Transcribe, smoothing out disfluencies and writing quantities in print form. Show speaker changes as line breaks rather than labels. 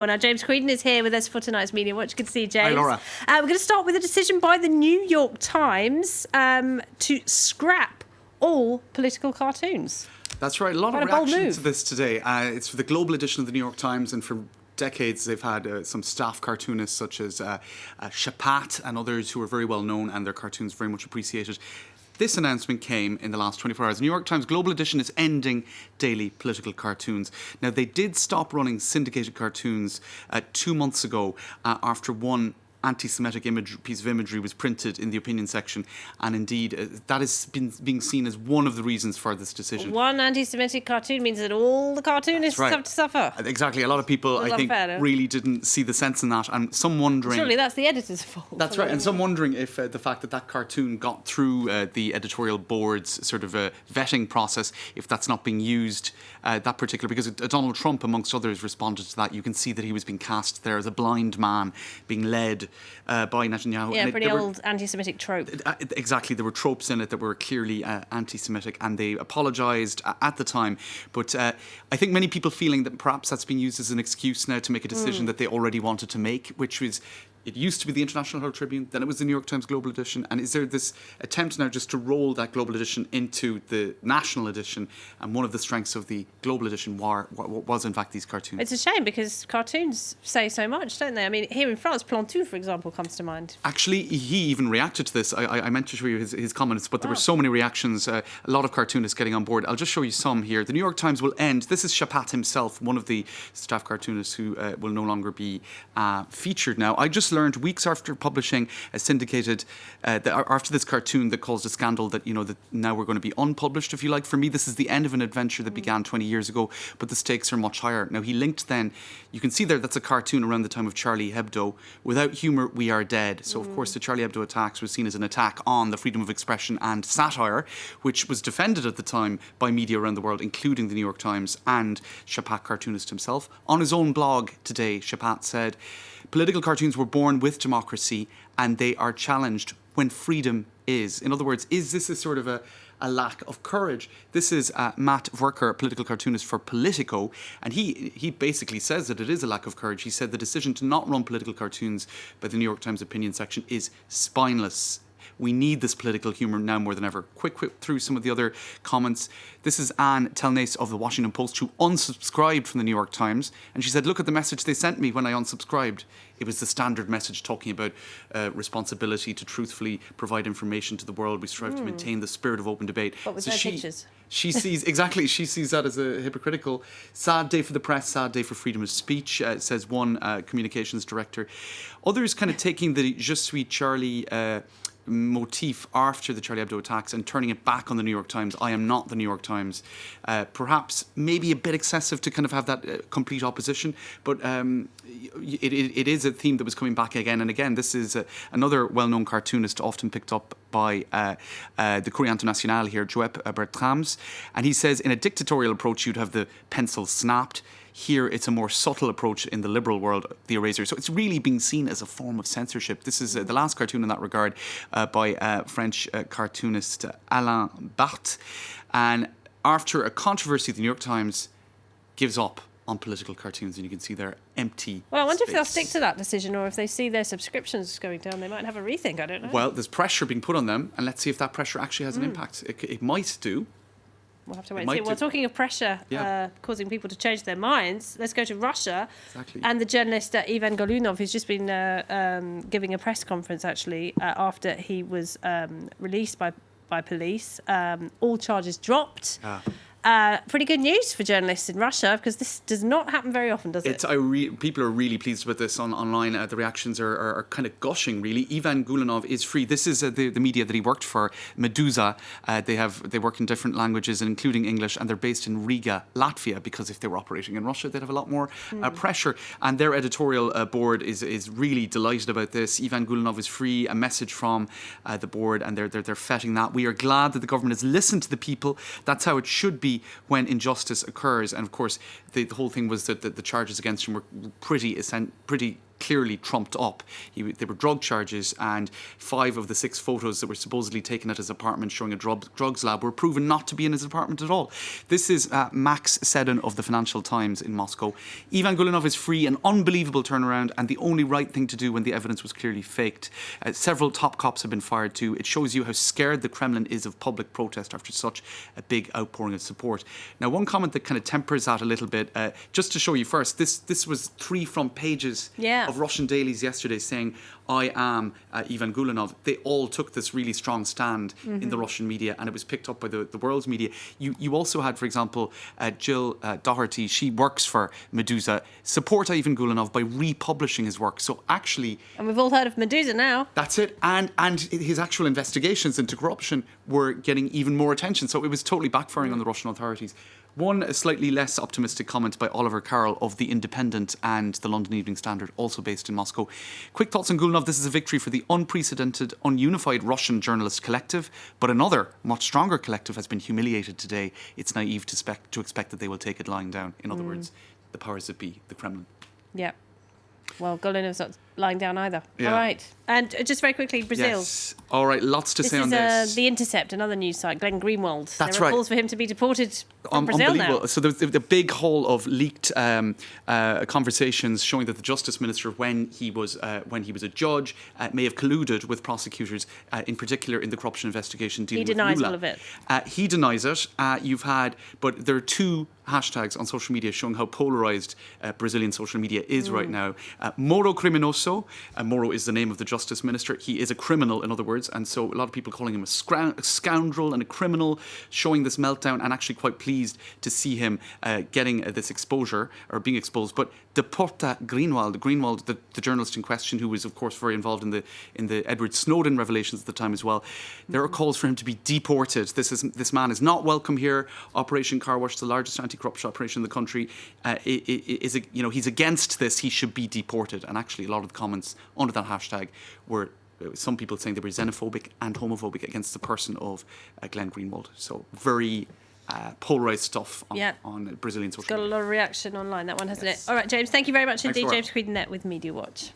Well, now, James Creedon is here with us for tonight's Media Watch. Good to see you, James.
Hi, Laura.
We're going to start with a decision by the New York Times to scrap all political cartoons.
That's right. A lot of reactions to this today. It's for the global edition of the New York Times, and for decades they've had some staff cartoonists such as Shapat and others who are very well known, and their cartoons very much appreciated. This announcement came in the last 24 hours. The New York Times Global Edition is ending daily political cartoons. Now, they did stop running syndicated cartoons 2 months ago after one anti-Semitic piece of imagery was printed in the opinion section, and indeed that has been being seen as one of the reasons for this decision.
One anti-Semitic cartoon means that all the cartoonists have to suffer.
Exactly. A lot of people, I think, really didn't see the sense in that, and some wondering...
Surely that's the editor's fault.
That's right, and some wondering if the fact that cartoon got through the editorial board's sort of vetting process, if that's not being used, that particular... Because Donald Trump, amongst others, responded to that. You can see that he was being cast there as a blind man being led by Netanyahu.
Yeah, pretty old anti-Semitic trope.
Exactly, there were tropes in it that were clearly anti-Semitic, and they apologised at the time. But I think many people feeling that perhaps that's being used as an excuse now to make a decision that they already wanted to make, which was... It used to be the International Herald Tribune, then it was the New York Times Global Edition, and is there this attempt now just to roll that Global Edition into the National Edition? And one of the strengths of the Global Edition was in fact these cartoons.
It's a shame because cartoons say so much, don't they? I mean, here in France, Plantou, for example, comes to mind.
Actually, he even reacted to this. I meant to show you his comments, but there were so many reactions, a lot of cartoonists getting on board. I'll just show you some here. The New York Times will end. This is Shapat himself, one of the staff cartoonists who will no longer be featured now. I just learned weeks after publishing a syndicated, after this cartoon that caused a scandal, that that now we're going to be unpublished, if you like. For me, this is the end of an adventure that began 20 years ago, but the stakes are much higher. Now, he linked then, you can see there, that's a cartoon around the time of Charlie Hebdo. Without humour, we are dead. So, of course, the Charlie Hebdo attacks was seen as an attack on the freedom of expression and satire, which was defended at the time by media around the world, including the New York Times and Shapat cartoonist himself. On his own blog today, Shapat said, "Political cartoons were born with democracy, and they are challenged when freedom is." In other words, is this a sort of a lack of courage? This is Matt Verker, a political cartoonist for Politico, and he basically says that it is a lack of courage. He said the decision to not run political cartoons by the New York Times opinion section is spineless. We need this political humour now more than ever. Quick through some of the other comments. This is Anne Telnace of the Washington Post, who unsubscribed from the New York Times. And she said, "Look at the message they sent me when I unsubscribed. It was the standard message talking about responsibility to truthfully provide information to the world. We strive to maintain the spirit of open debate."
But with no pictures.
She sees that as a hypocritical. Sad day for the press, sad day for freedom of speech, says one communications director. Others kind of taking the Je suis Charlie motif after the Charlie Hebdo attacks and turning it back on the New York Times. I am not the New York Times. Perhaps maybe a bit excessive to kind of have that complete opposition, but it is a theme that was coming back again and again. This is another well-known cartoonist, often picked up by the Courrier International here, Joep Bertrams, and he says, in a dictatorial approach you'd have the pencil snapped. Here, it's a more subtle approach in the liberal world, the eraser. So it's really being seen as a form of censorship. This is the last cartoon in that regard by French cartoonist Alain Barthes. And after a controversy, the New York Times gives up on political cartoons, and you can see they're empty.
Well, I wonder
space.
if they'll stick to that decision, or if they see their subscriptions going down, they might have a rethink. I don't know.
Well, there's pressure being put on them, and let's see if that pressure actually has an impact. It might do.
We'll have to wait and see. Well, talking of pressure causing people to change their minds, let's go to Russia.
Exactly.
And the journalist Ivan Golunov, who's just been giving a press conference, actually, after he was released by police. All charges dropped. Pretty good news for journalists in Russia, because this does not happen very often, does it?
People are really pleased with this online. The reactions are kind of gushing, really. Ivan Golunov is free. This is the media that he worked for, Meduza. They work in different languages, including English, and they're based in Riga, Latvia, because if they were operating in Russia, they'd have a lot more pressure. And their editorial board is really delighted about this. Ivan Golunov is free. A message from the board, and they're feting that. "We are glad that the government has listened to the people. That's how it should be when injustice occurs." And of course, the whole thing was that the charges against him were pretty clearly trumped up. They were drug charges, and 5 of the 6 photos that were supposedly taken at his apartment showing a drugs lab were proven not to be in his apartment at all. This is Max Sedin of the Financial Times in Moscow. Ivan Golunov is free, an unbelievable turnaround, and the only right thing to do when the evidence was clearly faked. Several top cops have been fired too. It shows you how scared the Kremlin is of public protest after such a big outpouring of support. Now, one comment that kind of tempers that a little bit, just to show you first, this was 3 front pages of Russian dailies yesterday saying, I am Ivan Golunov. They all took this really strong stand in the Russian media, and it was picked up by the world's media. You also had, for example, Jill Doherty, she works for Medusa, support Ivan Golunov by republishing his work. So actually...
And we've all heard of Medusa now.
That's it. And his actual investigations into corruption were getting even more attention. So it was totally backfiring on the Russian authorities. One slightly less optimistic comment by Oliver Carroll of The Independent and the London Evening Standard, also based in Moscow. Quick thoughts on Golunov. This is a victory for the unprecedented, ununified Russian journalist collective, but another, much stronger collective has been humiliated today. It's naive to expect that they will take it lying down. In other words, the powers that be, the Kremlin.
Yeah. Well, Golunov's not lying down either.
Yeah.
All right. And just very quickly, Brazil.
Yes. All right, lots to say on this.
This is The Intercept, another news site, Glenn Greenwald.
That's
there are
right.
calls for him to be deported from Brazil now.
So there's the big haul of leaked conversations showing that the Justice Minister, when he was a judge, may have colluded with prosecutors, in particular in the corruption investigation dealing with Lula.
He denies all of it.
He denies it. But there are 2 hashtags on social media showing how polarised Brazilian social media is right now. Moro Criminoso. Moro is the name of the Justice Minister. He is a criminal, in other words, and so a lot of people calling him a scoundrel and a criminal, showing this meltdown, and actually quite pleased to see him getting this exposure, or being exposed. But Deporta Greenwald, the journalist in question, who was of course very involved in the Edward Snowden revelations at the time as well, there are calls for him to be deported. This man is not welcome here. Operation Car Wash, the largest anti-corruption operation in the country, he's against this. He should be deported. And actually, a lot of the comments under that hashtag were some people saying they were xenophobic and homophobic against the person of Glenn Greenwald. So very polarised stuff on Brazilian social media.
Got a lot of reaction online, that one, hasn't it? All right, James, thank you very much indeed. James Creedon with Media Watch.